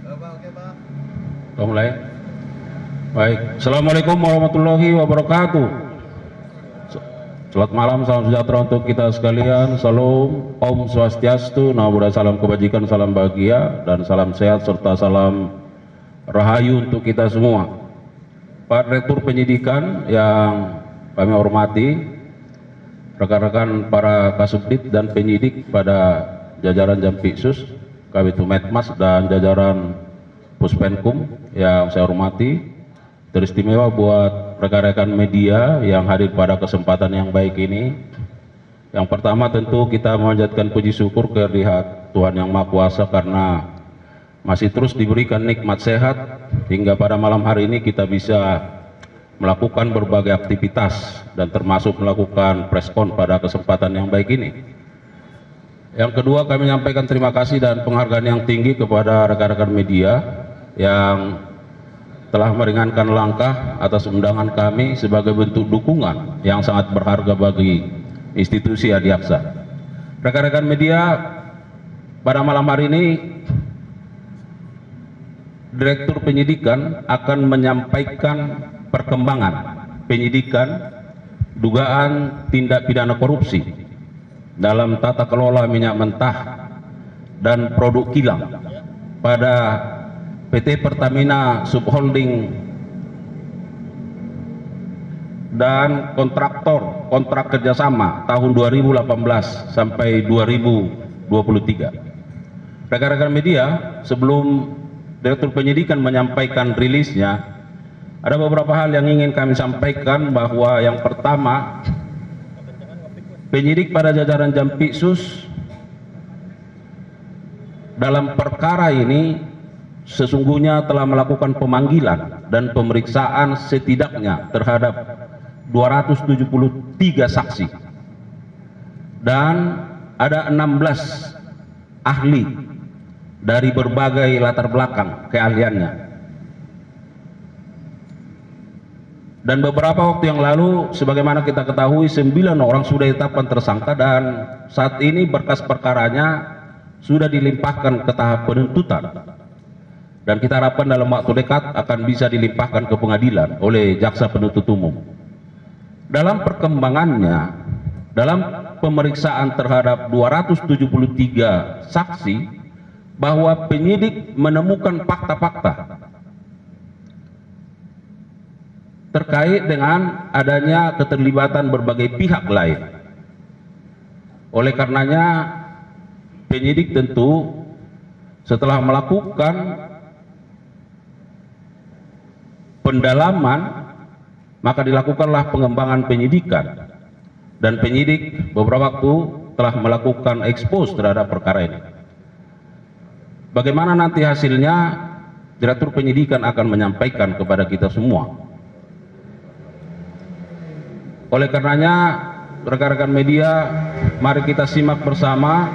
Kita mulai. Baik. Assalamualaikum warahmatullahi wabarakatuh. Selamat malam, salam sejahtera untuk kita sekalian. Salam, Om Swastiastu, Namo Buddhaya, salam kebajikan, salam bahagia, dan salam sehat serta salam rahayu untuk kita semua. Pak Direktur Penyidikan yang kami hormati, rekan-rekan para Kasubdit dan penyidik pada jajaran Jampitsus, Kabitumetmas dan jajaran Puspenkum yang saya hormati, teristimewa buat rekan-rekan media yang hadir pada kesempatan yang baik ini. Yang pertama tentu kita memanjatkan puji syukur kehadirat Tuhan Yang Maha Kuasa karena masih terus diberikan nikmat sehat hingga pada malam hari ini kita bisa melakukan berbagai aktivitas dan termasuk melakukan preskon pada kesempatan yang baik ini. Yang kedua, kami menyampaikan terima kasih dan penghargaan yang tinggi kepada rekan-rekan media yang telah meringankan langkah atas undangan kami sebagai bentuk dukungan yang sangat berharga bagi institusi Adiaksa. Rekan-rekan media, pada malam hari ini Direktur Penyidikan akan menyampaikan perkembangan penyidikan dugaan tindak pidana korupsi dalam tata kelola minyak mentah dan produk kilang pada PT Pertamina Subholding dan kontrak kerjasama tahun 2018 sampai 2023. Rekan-rekan media, sebelum Direktur Penyidikan menyampaikan rilisnya, ada beberapa hal yang ingin kami sampaikan, bahwa yang pertama, penyidik pada jajaran Jampitsus dalam perkara ini sesungguhnya telah melakukan pemanggilan dan pemeriksaan setidaknya terhadap 273 saksi dan ada 16 ahli dari berbagai latar belakang keahliannya. Dan beberapa waktu yang lalu, sebagaimana kita ketahui, 9 orang sudah ditetapkan tersangka dan saat ini berkas perkaranya sudah dilimpahkan ke tahap penuntutan. Dan kita harapkan dalam waktu dekat akan bisa dilimpahkan ke pengadilan oleh jaksa penuntut umum. Dalam perkembangannya, dalam pemeriksaan terhadap 273 saksi, bahwa penyidik menemukan fakta-fakta terkait dengan adanya keterlibatan berbagai pihak lain. Oleh karenanya, penyidik tentu setelah melakukan pendalaman, maka dilakukanlah pengembangan penyidikan, dan penyidik beberapa waktu telah melakukan ekspos terhadap perkara ini. Bagaimana nanti hasilnya, Direktur Penyidikan akan menyampaikan kepada kita semua. Oleh karenanya, rekan-rekan media, mari kita simak bersama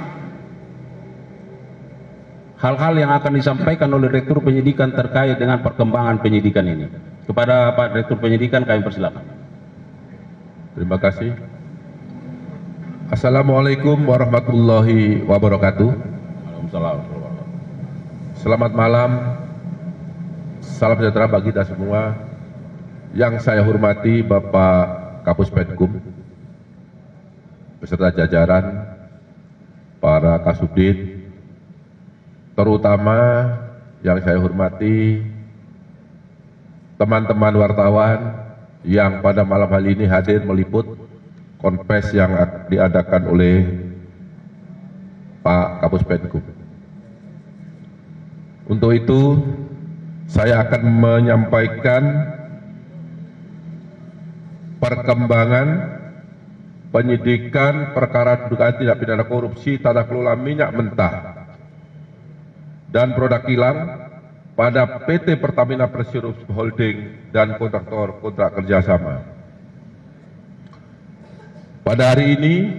hal-hal yang akan disampaikan oleh Direktur Penyidikan terkait dengan perkembangan penyidikan ini. Kepada Pak Direktur Penyidikan kami persilakan. Terima kasih. Assalamualaikum warahmatullahi wabarakatuh. Waalaikumsalam. Selamat malam, salam sejahtera bagi kita semua. Yang saya hormati Bapak Kapus Penkum, beserta jajaran, para Kasubdit, terutama yang saya hormati teman-teman wartawan yang pada malam hari ini hadir meliput konfes yang diadakan oleh Pak Kapus Penkum. Untuk itu, saya akan menyampaikan perkembangan penyidikan perkara dugaan tindak pidana korupsi tata kelola minyak mentah dan produk kilang pada PT Pertamina Persero Holding dan kontraktor kontrak kerjasama. Pada hari ini,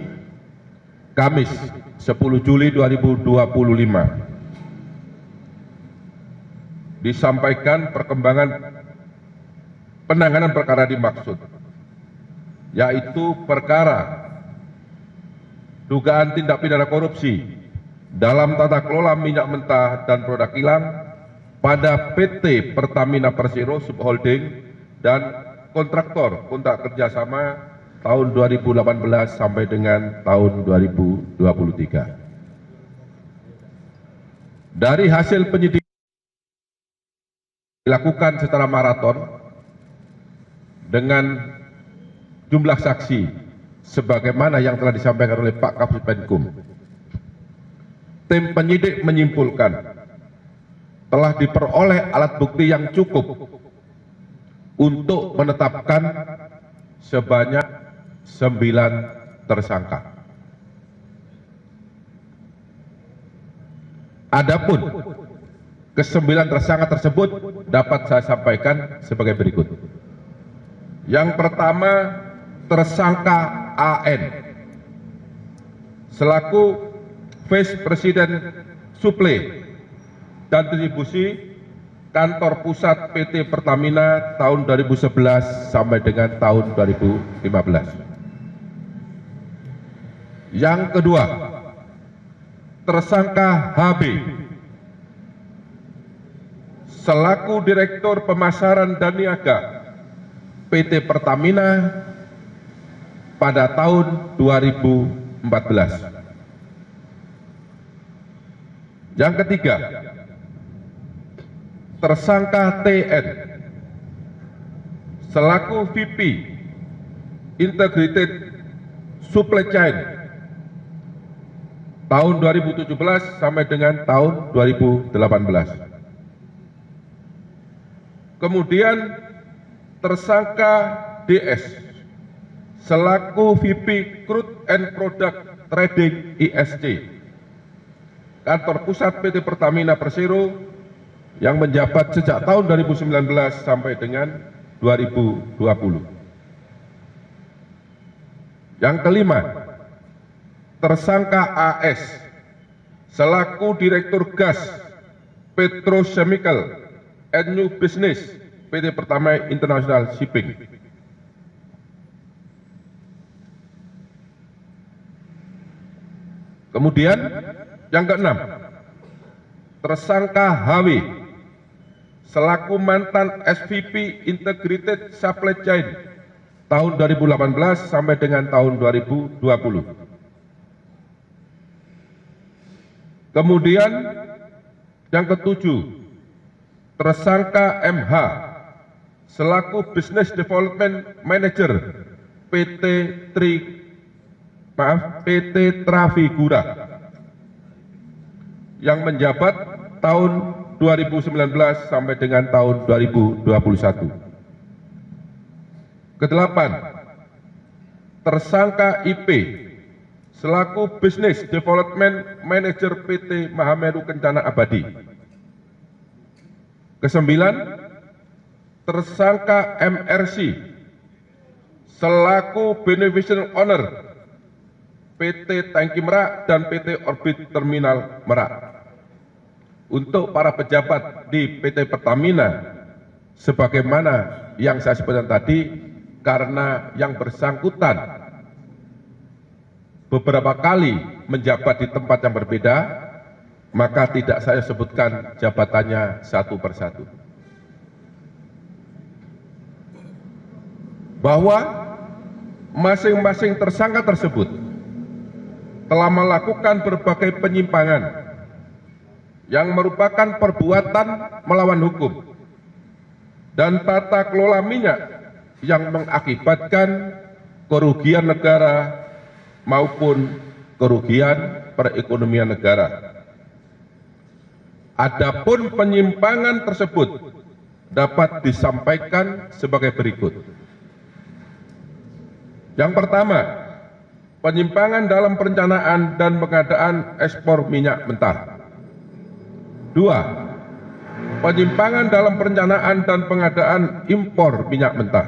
Kamis 10 Juli 2025, disampaikan perkembangan penanganan perkara dimaksud, yaitu perkara dugaan tindak pidana korupsi dalam tata kelola minyak mentah dan produk kilang pada PT Pertamina Persero Subholding dan kontraktor kontrak kerjasama tahun 2018 sampai dengan tahun 2023. Dari hasil penyidikan dilakukan secara maraton dengan jumlah saksi sebagaimana yang telah disampaikan oleh Pak Kapus Penkum. Tim penyidik menyimpulkan telah diperoleh alat bukti yang cukup untuk menetapkan sebanyak 9 tersangka. Adapun ke-9 tersangka tersebut dapat saya sampaikan sebagai berikut. Yang pertama, tersangka AN selaku Vice President Suplai dan Distribusi Kantor Pusat PT Pertamina tahun 2011 sampai dengan tahun 2015. Yang kedua, tersangka HB selaku Direktur Pemasaran dan Niaga PT Pertamina pada tahun 2014. Yang ketiga, tersangka TN selaku VP Integrated Supply Chain tahun 2017 sampai dengan tahun 2018. Kemudian tersangka DS selaku VP Crude and Product Trading ISC Kantor Pusat PT Pertamina Persero yang menjabat sejak tahun 2019 sampai dengan 2020. Yang kelima, tersangka AS selaku Direktur Gas Petrochemical and New Business PT Pertamina International Shipping. Kemudian yang keenam, tersangka HW selaku mantan SVP Integrated Supply Chain tahun 2018 sampai dengan tahun 2020. Kemudian yang ketujuh, tersangka MH selaku Business Development Manager PT Trafigura yang menjabat tahun 2019 sampai dengan tahun 2021. Kedelapan, tersangka IP selaku Business Development Manager PT Mahameru Kencana Abadi. Kesembilan, tersangka MRC selaku Beneficial Owner PT Tangki Merak dan PT Orbit Terminal Merak. Untuk para pejabat di PT Pertamina, sebagaimana yang saya sebutkan tadi, karena yang bersangkutan beberapa kali menjabat di tempat yang berbeda, maka tidak saya sebutkan jabatannya satu persatu. Bahwa masing-masing tersangka tersebut telah melakukan berbagai penyimpangan yang merupakan perbuatan melawan hukum dan tata kelola minyak yang mengakibatkan kerugian negara maupun kerugian perekonomian negara. Adapun penyimpangan tersebut dapat disampaikan sebagai berikut. Yang pertama, penyimpangan dalam perencanaan dan pengadaan ekspor minyak mentah. 2. Penyimpangan dalam perencanaan dan pengadaan impor minyak mentah.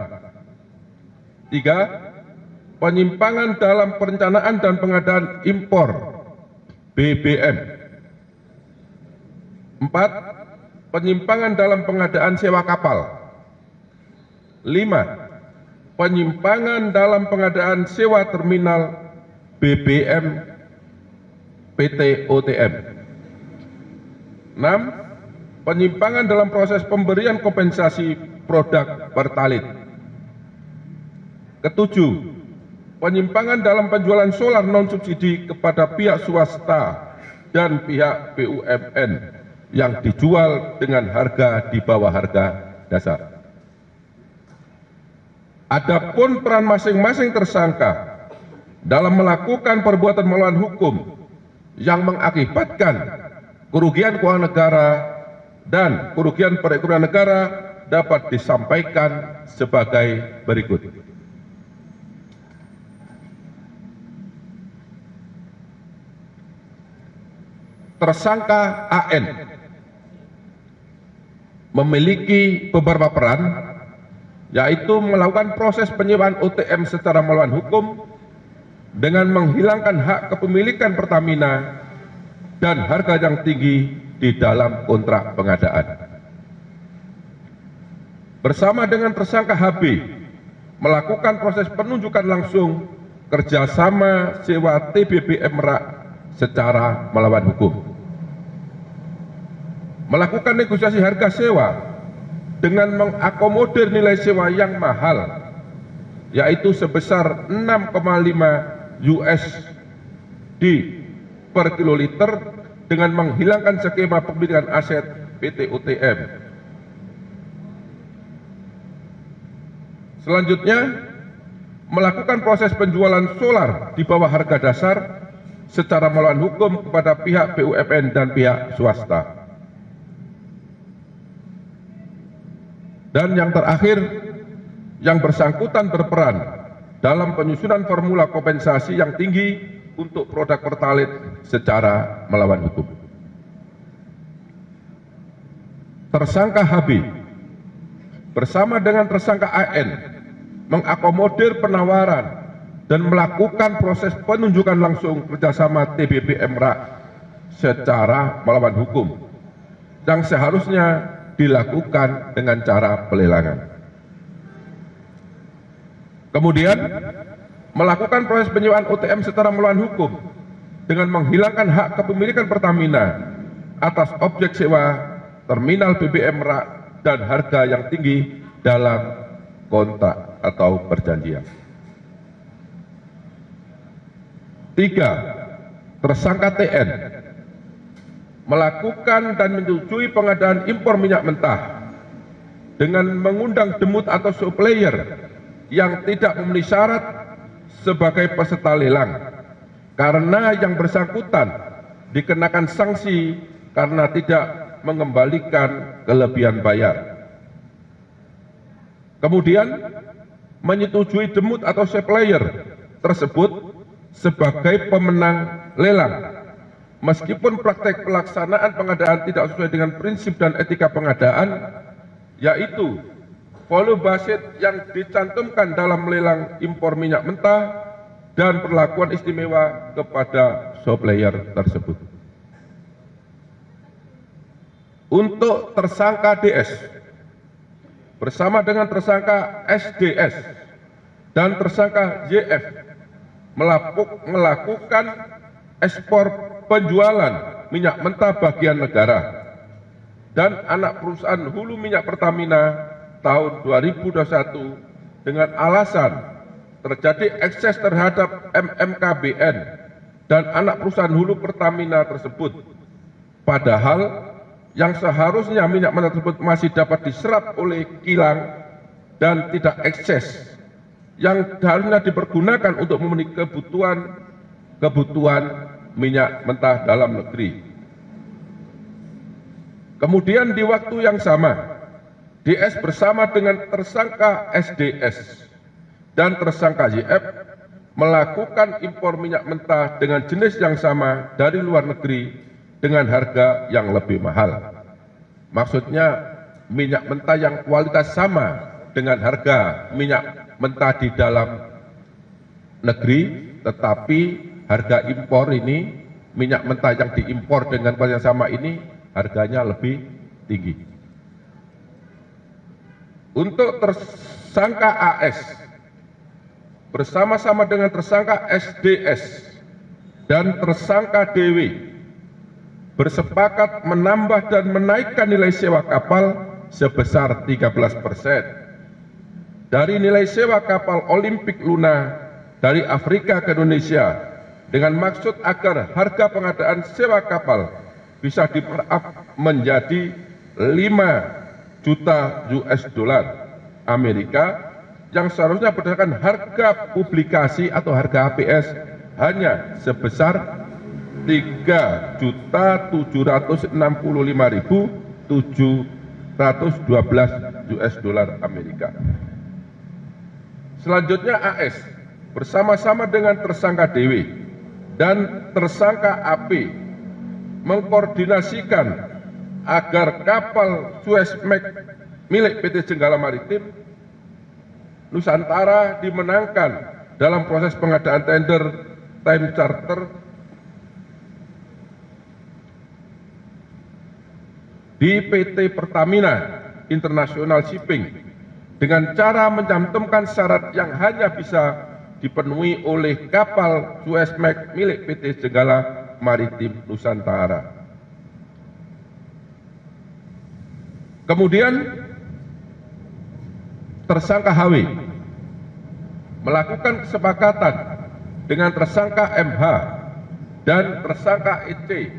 3. Penyimpangan dalam perencanaan dan pengadaan impor BBM. 4. Penyimpangan dalam pengadaan sewa kapal. 5. Penyimpangan dalam pengadaan sewa terminal BBM PT OTM. 6. penyimpangan dalam proses pemberian kompensasi produk pertalit. Ketujuh, penyimpangan dalam penjualan solar non-subsidi kepada pihak swasta dan pihak BUMN yang dijual dengan harga di bawah harga dasar. Adapun peran masing-masing tersangka dalam melakukan perbuatan melawan hukum yang mengakibatkan kerugian keuangan negara dan kerugian perekonomian negara dapat disampaikan sebagai berikut. Tersangka AN memiliki beberapa peran, yaitu melakukan proses penyewaan OTM secara melawan hukum dengan menghilangkan hak kepemilikan Pertamina dan harga yang tinggi di dalam kontrak pengadaan. Bersama dengan tersangka HB melakukan proses penunjukan langsung kerjasama sewa TBB Merak secara melawan hukum. Melakukan negosiasi harga sewa dengan mengakomodir nilai sewa yang mahal, yaitu sebesar 6,5 USD per kiloliter dengan menghilangkan skema pemilikan aset PT OTM. Selanjutnya, melakukan proses penjualan solar di bawah harga dasar secara melawan hukum kepada pihak BUMN dan pihak swasta. Dan yang terakhir, yang bersangkutan berperan dalam penyusunan formula kompensasi yang tinggi untuk produk pertalit secara melawan hukum. Tersangka HB bersama dengan tersangka AN mengakomodir penawaran dan melakukan proses penunjukan langsung kerjasama TBB Merak secara melawan hukum yang seharusnya dilakukan dengan cara pelelangan. Kemudian melakukan proses penyewaan OTM secara melawan hukum dengan menghilangkan hak kepemilikan Pertamina atas objek sewa terminal BBM Merak dan harga yang tinggi dalam kontrak atau perjanjian. 3. Tersangka TN melakukan dan menyetujui pengadaan impor minyak mentah dengan mengundang demut atau supplier yang tidak memenuhi syarat sebagai peserta lelang, karena yang bersangkutan dikenakan sanksi karena tidak mengembalikan kelebihan bayar. Kemudian menyetujui demut atau supplier tersebut sebagai pemenang lelang, meskipun praktek pelaksanaan pengadaan tidak sesuai dengan prinsip dan etika pengadaan, yaitu volume basit yang dicantumkan dalam lelang impor minyak mentah dan perlakuan istimewa kepada supplier tersebut. Untuk tersangka DS bersama dengan tersangka SDS dan tersangka YF melakukan ekspor penjualan minyak mentah bagian negara dan anak perusahaan hulu minyak Pertamina tahun 2021 dengan alasan terjadi ekses terhadap MMKBN dan anak perusahaan hulu Pertamina tersebut, padahal yang seharusnya minyak mentah tersebut masih dapat diserap oleh kilang dan tidak ekses, yang harusnya dipergunakan untuk memenuhi kebutuhan minyak mentah dalam negeri. Kemudian di waktu yang sama, DS bersama dengan tersangka SDS dan tersangka YF melakukan impor minyak mentah dengan jenis yang sama dari luar negeri dengan harga yang lebih mahal. Maksudnya minyak mentah yang kualitas sama dengan harga minyak mentah di dalam negeri, tetapi harga impor ini, minyak mentah yang diimpor dengan kualitas yang sama ini harganya lebih tinggi. Untuk tersangka AS bersama-sama dengan tersangka SDS dan tersangka DW bersepakat menambah dan menaikkan nilai sewa kapal sebesar 13%. Dari nilai sewa kapal Olimpik Luna dari Afrika ke Indonesia dengan maksud agar harga pengadaan sewa kapal bisa di-markup menjadi 5 juta US dollar Amerika yang seharusnya berdasarkan harga publikasi atau harga HPS hanya sebesar 3.765.712 US dollar Amerika. Selanjutnya AS bersama-sama dengan tersangka DW dan tersangka AP mengkoordinasikan agar kapal Suezmax milik PT Jenggala Maritim Nusantara dimenangkan dalam proses pengadaan tender time charter di PT Pertamina International Shipping dengan cara mencantumkan syarat yang hanya bisa dipenuhi oleh kapal Suezmax milik PT Jenggala Maritim Nusantara. Kemudian tersangka HW melakukan kesepakatan dengan tersangka MH dan tersangka EC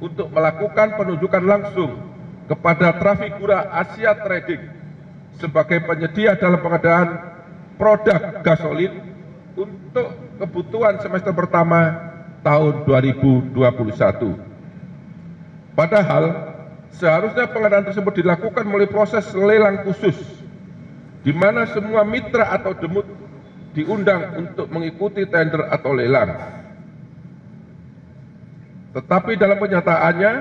untuk melakukan penunjukan langsung kepada Trafigura Asia Trading sebagai penyedia dalam pengadaan produk gasolin untuk kebutuhan semester pertama tahun 2021. Padahal seharusnya pengadaan tersebut dilakukan melalui proses lelang khusus di mana semua mitra atau demut diundang untuk mengikuti tender atau lelang. Tetapi dalam kenyataannya,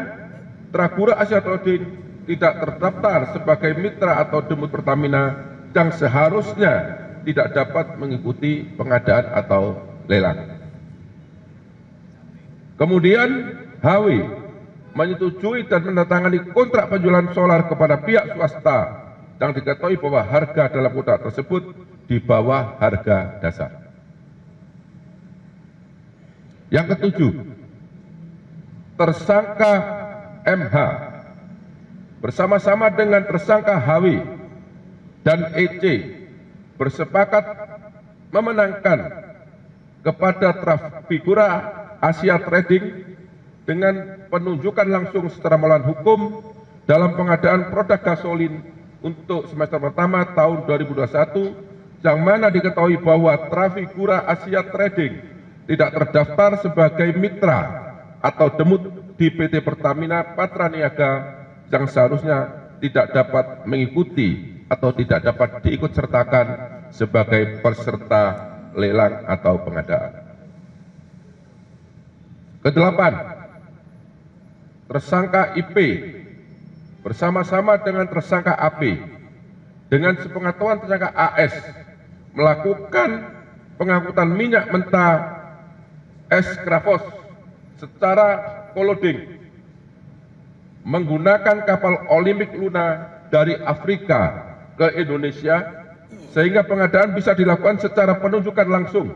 Trafigura Asia Trading tidak terdaftar sebagai mitra atau demut Pertamina yang seharusnya tidak dapat mengikuti pengadaan atau lelang. Kemudian HW menyetujui dan menandatangani kontrak penjualan solar kepada pihak swasta yang diketahui bahwa harga dalam kontrak tersebut di bawah harga dasar. Yang ketujuh, tersangka MH bersama-sama dengan tersangka HW dan EC bersepakat memenangkan kepada Trafigura Asia Trading dengan penunjukan langsung secara melawan hukum dalam pengadaan produk gasolin untuk semester pertama tahun 2021 yang mana diketahui bahwa Trafigura Asia Trading tidak terdaftar sebagai mitra atau demut di PT Pertamina Patraniaga yang seharusnya tidak dapat mengikuti atau tidak dapat diikutsertakan sebagai peserta lelang atau pengadaan. Kedelapan, tersangka IP bersama-sama dengan tersangka AP dengan sepengetahuan tersangka AS melakukan pengangkutan minyak mentah S-Krafos secara koloding menggunakan kapal Olimpik Luna dari Afrika ke Indonesia sehingga pengadaan bisa dilakukan secara penunjukan langsung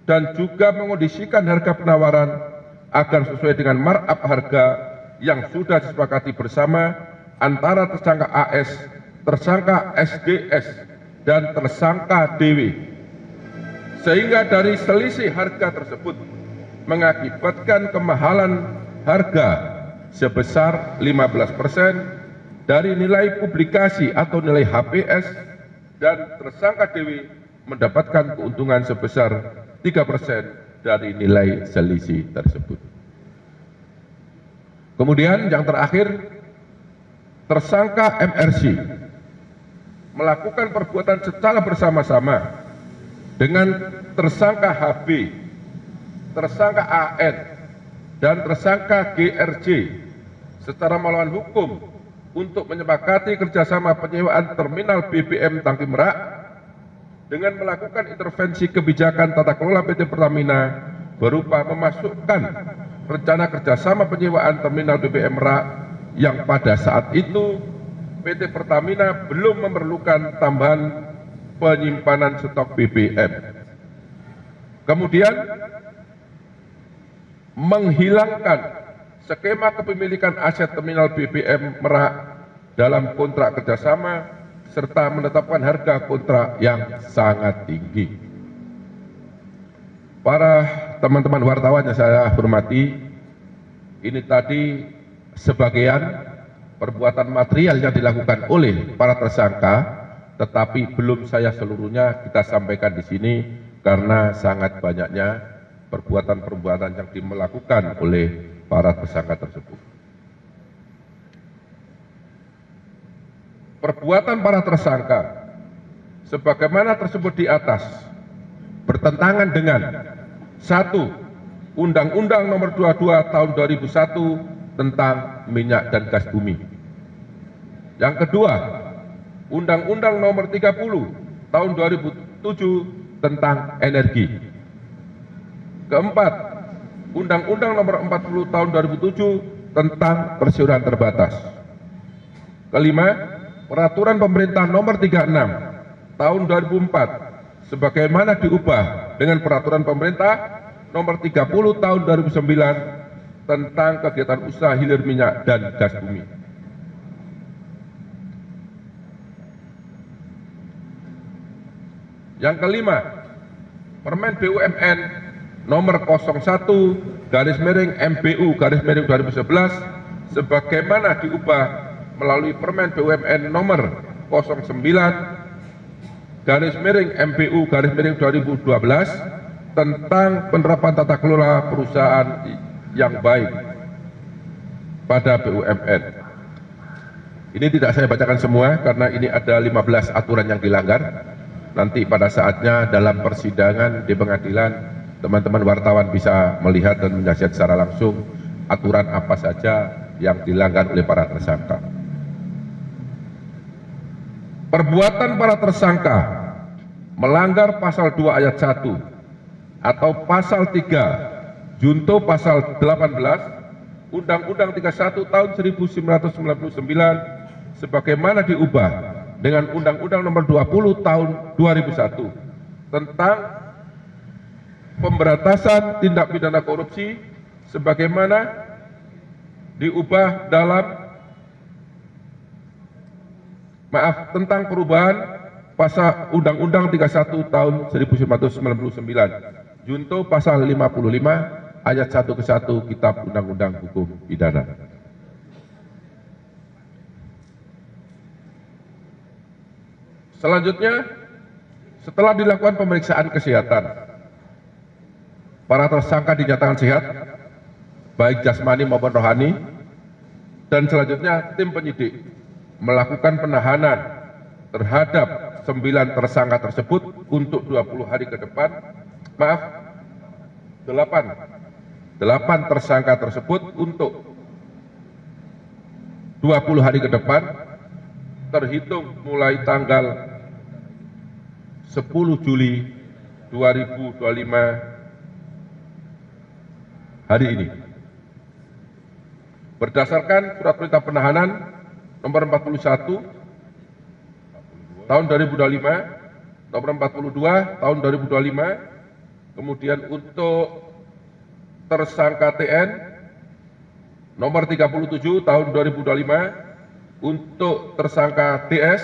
dan juga mengondisikan harga penawaran agar sesuai dengan markup harga yang sudah disepakati bersama antara tersangka AS, tersangka SDS, dan tersangka DW. Sehingga dari selisih harga tersebut mengakibatkan kemahalan harga sebesar 15% dari nilai publikasi atau nilai HPS dan tersangka DW mendapatkan keuntungan sebesar 3% dari nilai selisih tersebut. Kemudian yang terakhir, tersangka MRC melakukan perbuatan secara bersama-sama dengan tersangka HB, tersangka AN, dan tersangka GRJ secara melawan hukum untuk menyepakati kerjasama penyewaan terminal BBM Tangki Merak dengan melakukan intervensi kebijakan tata kelola PT Pertamina berupa memasukkan rencana kerjasama penyewaan terminal BBM Merak yang pada saat itu PT Pertamina belum memerlukan tambahan penyimpanan stok BBM. Kemudian menghilangkan skema kepemilikan aset terminal BBM Merak dalam kontrak kerjasama, serta menetapkan harga kontrak yang sangat tinggi. Para teman-teman wartawan yang saya hormati, ini tadi sebagian perbuatan material yang dilakukan oleh para tersangka, tetapi belum saya seluruhnya kita sampaikan di sini karena sangat banyaknya perbuatan-perbuatan yang dilakukan oleh para tersangka tersebut. Perbuatan para tersangka sebagaimana tersebut di atas bertentangan dengan 1. Undang-Undang Nomor 22 Tahun 2001 tentang minyak dan gas bumi. Yang kedua, Undang-Undang Nomor 30 Tahun 2007 tentang energi. Keempat, Undang-Undang Nomor 40 Tahun 2007 tentang persiaran terbatas. Kelima, Peraturan Pemerintah Nomor 36 Tahun 2004 sebagaimana diubah dengan Peraturan Pemerintah Nomor 30 Tahun 2009 tentang kegiatan usaha hilir minyak dan gas bumi. Yang kelima, Permen BUMN Nomor 01/MBU/2011 sebagaimana diubah melalui Permen BUMN Nomor 09/MBU/2012 tentang penerapan tata kelola perusahaan yang baik pada BUMN. Ini tidak saya bacakan semua karena ini ada 15 aturan yang dilanggar. Nanti pada saatnya dalam persidangan di pengadilan, teman-teman wartawan bisa melihat dan menyaksikan secara langsung aturan apa saja yang dilanggar oleh para tersangka. Perbuatan para tersangka melanggar pasal 2 ayat 1 atau pasal 3 junto pasal 18 Undang-Undang 31 tahun 1999 sebagaimana diubah dengan Undang-Undang Nomor 20 tahun 2001 tentang pemberantasan tindak pidana korupsi sebagaimana diubah dalam tentang perubahan pasal Undang-Undang 31 tahun 1999 junto pasal 55 ayat 1 ke 1 Kitab Undang-Undang Hukum Pidana. Selanjutnya, setelah dilakukan pemeriksaan kesehatan, para tersangka dinyatakan sehat baik jasmani maupun rohani, dan selanjutnya tim penyidik melakukan penahanan terhadap 9 tersangka tersebut untuk 20 hari ke depan. 8 tersangka tersebut untuk 20 hari ke depan terhitung mulai tanggal 10 Juli 2025 hari ini. Berdasarkan surat perintah penahanan nomor 41 tahun 2025, nomor 42 tahun 2025, kemudian untuk tersangka TN nomor 37 tahun 2025, untuk tersangka DS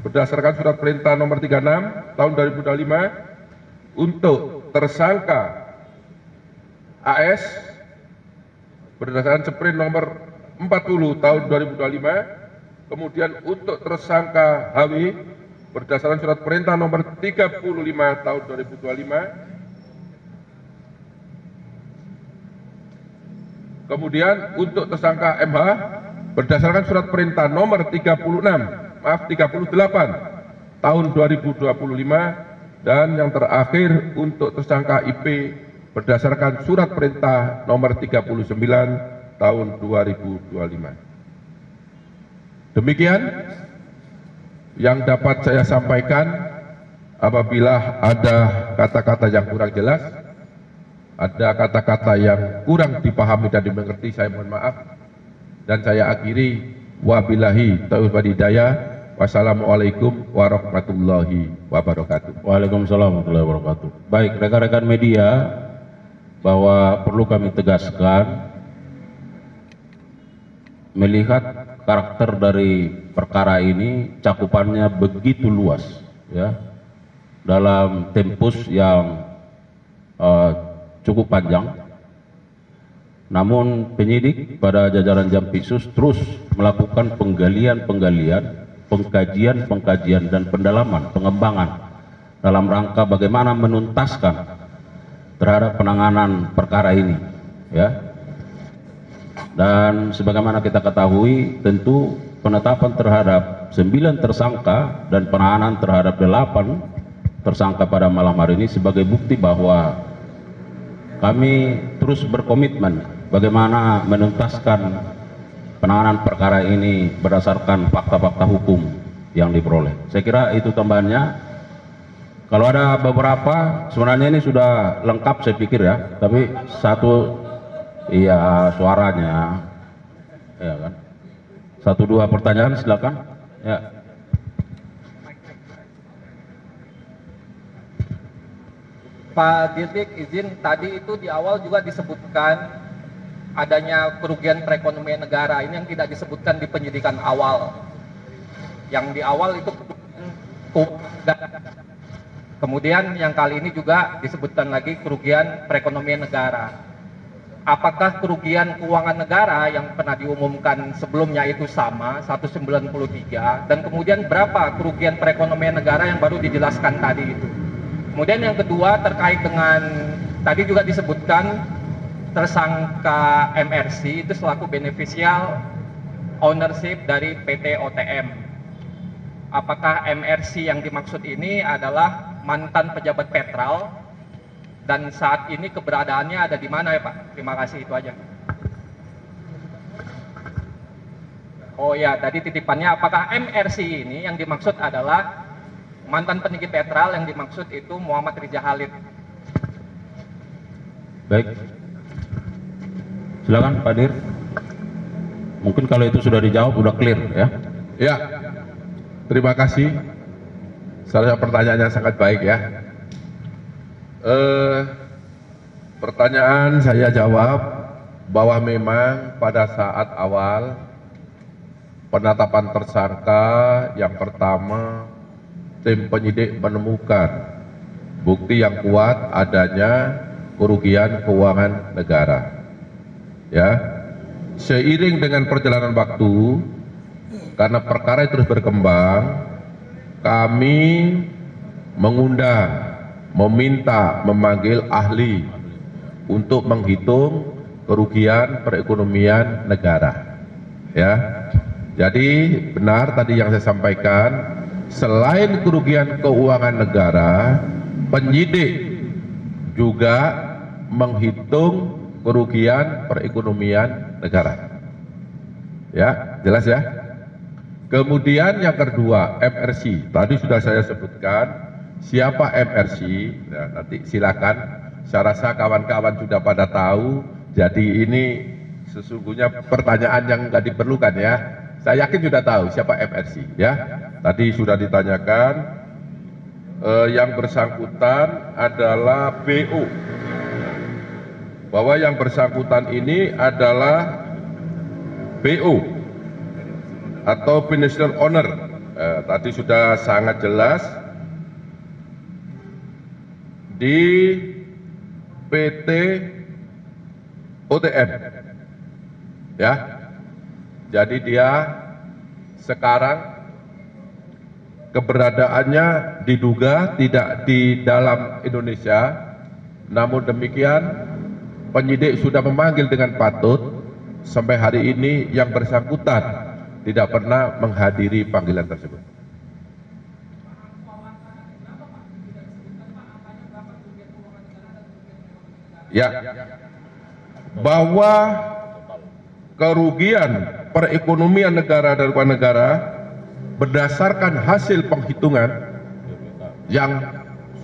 berdasarkan surat perintah nomor 36 tahun 2025, untuk tersangka AS berdasarkan sprint nomor 40 tahun 2025, kemudian untuk tersangka HW berdasarkan surat perintah nomor 35 tahun 2025, kemudian untuk tersangka MH berdasarkan surat perintah nomor 38 tahun 2025, dan yang terakhir untuk tersangka IP berdasarkan surat perintah nomor 39 tahun 2025. Demikian yang dapat saya sampaikan. Apabila ada kata-kata yang kurang jelas, ada kata-kata yang kurang dipahami dan dimengerti, saya mohon maaf. Dan saya akhiri, wabillahi taufiq wal hidayah. Wassalamualaikum warahmatullahi wabarakatuh. Waalaikumsalam warahmatullahi wabarakatuh. Baik, rekan-rekan media, bahwa perlu kami tegaskan melihat karakter dari perkara ini cakupannya begitu luas, ya, dalam tempus yang cukup panjang. Namun penyidik pada jajaran Jampitsus terus melakukan penggalian, pengkajian dan pendalaman, pengembangan dalam rangka bagaimana menuntaskan terhadap penanganan perkara ini, ya. Dan sebagaimana kita ketahui, tentu penetapan terhadap 9 tersangka dan penahanan terhadap 8 tersangka pada malam hari ini sebagai bukti bahwa kami terus berkomitmen bagaimana menuntaskan penanganan perkara ini berdasarkan fakta-fakta hukum yang diperoleh. Saya kira itu tambahannya. Kalau ada beberapa, sebenarnya ini sudah lengkap saya pikir, ya, tapi satu, iya, suaranya, ya kan, 1-2 pertanyaan silakan, ya. Pak Dirdik, izin, tadi itu di awal juga disebutkan adanya kerugian perekonomian negara. Ini yang tidak disebutkan di penyidikan awal. Yang di awal itu kemudian yang kali ini juga disebutkan lagi kerugian perekonomian negara. Apakah kerugian keuangan negara yang pernah diumumkan sebelumnya itu sama, 193, dan kemudian berapa kerugian perekonomian negara yang baru dijelaskan tadi itu? Kemudian yang kedua terkait dengan tadi juga disebutkan tersangka MRC itu selaku beneficial ownership dari PT OTM. Apakah MRC yang dimaksud ini adalah mantan pejabat Petral dan saat ini keberadaannya ada di mana, ya Pak? Terima kasih, itu aja. Oh ya, tadi titipannya, apakah MRC ini yang dimaksud adalah mantan penyidik Petral, yang dimaksud itu Muhammad Riza Khalid? Baik, silakan Pak Dir. Mungkin kalau itu sudah dijawab, sudah clear, ya. Ya, terima kasih. Salah satu pertanyaannya sangat baik, ya. Pertanyaan saya jawab bahwa memang pada saat awal penetapan tersangka yang pertama, tim penyidik menemukan bukti yang kuat adanya kerugian keuangan negara. Ya, seiring dengan perjalanan waktu, karena perkara itu terus berkembang, kami mengundang, meminta, memanggil ahli untuk menghitung kerugian perekonomian negara. Ya, jadi benar tadi yang saya sampaikan. Selain kerugian keuangan negara, penyidik juga menghitung kerugian perekonomian negara. Ya, jelas ya. Kemudian yang kedua, MRC. Tadi sudah saya sebutkan siapa MRC. Nah, nanti silakan. Saya rasa kawan-kawan sudah pada tahu. Jadi ini sesungguhnya pertanyaan yang nggak diperlukan, ya. Saya yakin sudah tahu siapa MRC, ya. Tadi sudah ditanyakan, yang bersangkutan adalah BO. Bahwa yang bersangkutan ini adalah BO atau beneficial owner. Tadi sudah sangat jelas di PT OTM. Ya. Jadi dia sekarang keberadaannya diduga tidak di dalam Indonesia, namun demikian penyidik sudah memanggil dengan patut. Sampai hari ini yang bersangkutan tidak pernah menghadiri panggilan tersebut. Ya, bahwa kerugian perekonomian negara dan keuangan negara berdasarkan hasil penghitungan yang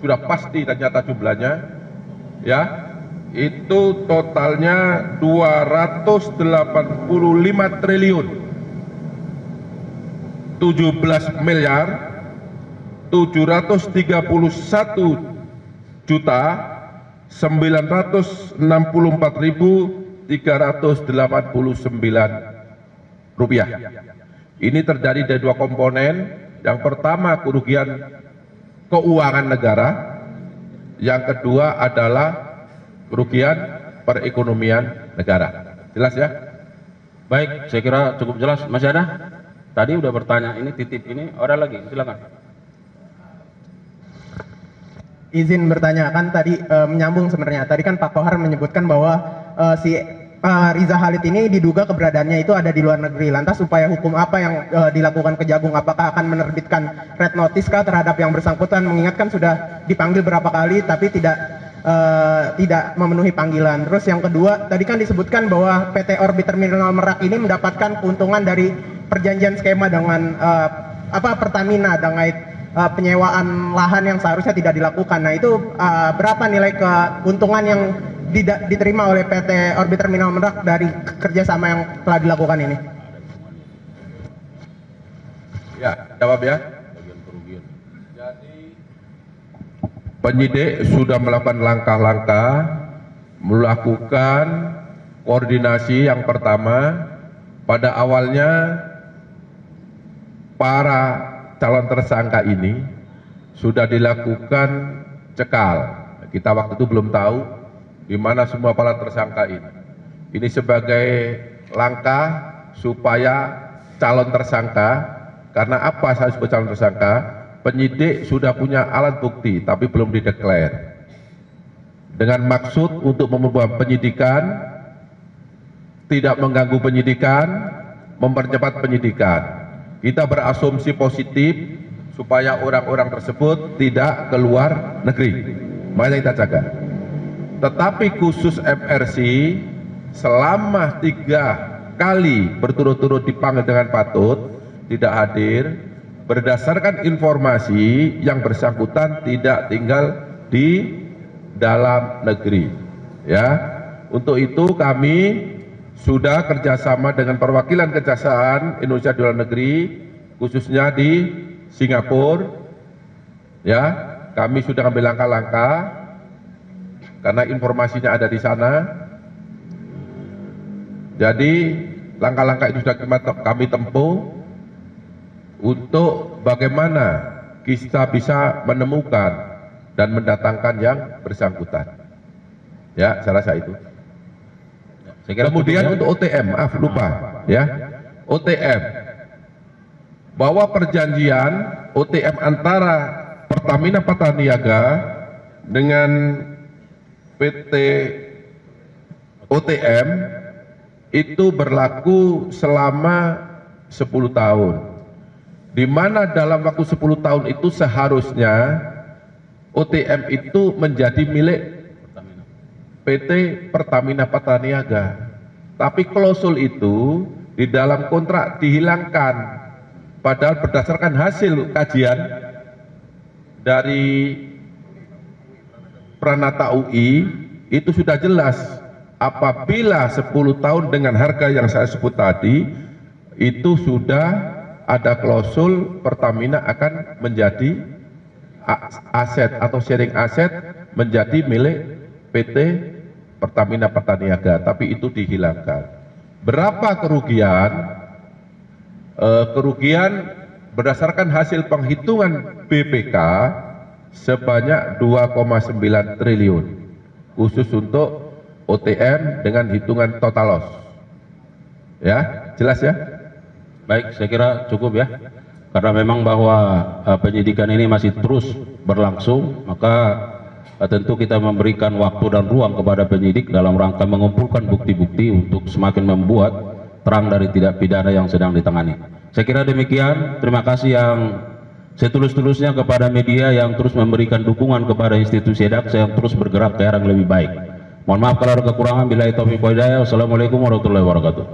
sudah pasti dan nyata jumlahnya, ya, itu totalnya 285 triliun 17 miliar 731 juta 964.389 rupiah. Ini terjadi dari dua komponen. Yang pertama kerugian keuangan negara, yang kedua adalah kerugian perekonomian negara. Jelas ya? Baik, saya kira cukup jelas. Masih ada? Tadi udah bertanya, ini titip ini, ada lagi, silakan. Izin bertanya, kan tadi menyambung sebenarnya. Tadi kan Pak Kohar menyebutkan bahwa si Riza Khalid ini diduga keberadaannya itu ada di luar negeri. Lantas upaya hukum apa yang dilakukan Kejagung? Apakah akan menerbitkan red notice kah terhadap yang bersangkutan? Mengingatkan sudah dipanggil berapa kali tapi tidak memenuhi panggilan. Terus yang kedua, tadi kan disebutkan bahwa PT Orbit Terminal Merak ini mendapatkan keuntungan dari perjanjian skema dengan Pertamina dengan penyewaan lahan yang seharusnya tidak dilakukan. Nah itu berapa nilai keuntungan yang diterima oleh PT Orbit Terminal Merak dari kerjasama yang telah dilakukan ini? Ya, jawab ya. Penyidik sudah melakukan langkah-langkah, melakukan koordinasi. Yang pertama, pada awalnya para calon tersangka ini sudah dilakukan cekal. Kita waktu itu belum tahu di mana semua para tersangka ini. Ini sebagai langkah supaya calon tersangka, karena apa saya sebut calon tersangka? Penyidik sudah punya alat bukti tapi belum dideklar. Dengan maksud untuk membuat penyidikan, tidak mengganggu penyidikan, mempercepat penyidikan. Kita berasumsi positif supaya orang-orang tersebut tidak keluar negeri. Makanya kita jaga. Tetapi khusus MRC selama 3 kali berturut-turut dipanggil dengan patut tidak hadir, berdasarkan informasi yang bersangkutan tidak tinggal di dalam negeri. Ya, untuk itu kami sudah kerjasama dengan perwakilan Kejaksaan Indonesia di luar negeri, khususnya di Singapura. Ya, kami sudah ambil langkah-langkah karena informasinya ada di sana. Jadi langkah-langkah itu sudah kami tempuh untuk bagaimana kita bisa menemukan dan mendatangkan yang bersangkutan. Ya, saya rasa itu. Kemudian untuk OTM, maaf lupa ya. OTM, bahwa perjanjian OTM antara Pertamina Pataniaga dengan PT OTM itu berlaku selama 10 tahun. Di mana dalam waktu 10 tahun itu seharusnya OTM itu menjadi milik PT Pertamina Pataniaga. Tapi klausul itu di dalam kontrak dihilangkan. Padahal berdasarkan hasil kajian dari Pranata UI itu sudah jelas apabila 10 tahun dengan harga yang saya sebut tadi itu sudah ada klausul Pertamina akan menjadi aset atau sharing aset menjadi milik PT Pertamina Pataniaga, tapi itu dihilangkan. Berapa kerugian? Kerugian berdasarkan hasil penghitungan BPK sebanyak 2,9 triliun khusus untuk OTM dengan hitungan total loss. Ya, jelas ya? Baik, saya kira cukup ya. Karena memang bahwa penyidikan ini masih terus berlangsung, maka tentu kita memberikan waktu dan ruang kepada penyidik dalam rangka mengumpulkan bukti-bukti untuk semakin membuat terang dari tindak pidana yang sedang ditangani. Saya kira demikian. Terima kasih yang setulus-tulusnya kepada media yang terus memberikan dukungan kepada institusi Daksa yang terus bergerak ke arah yang lebih baik. Mohon maaf kalau ada kekurangan. Billahi taufiq wal hidayah. Wassalamualaikum warahmatullahi wabarakatuh.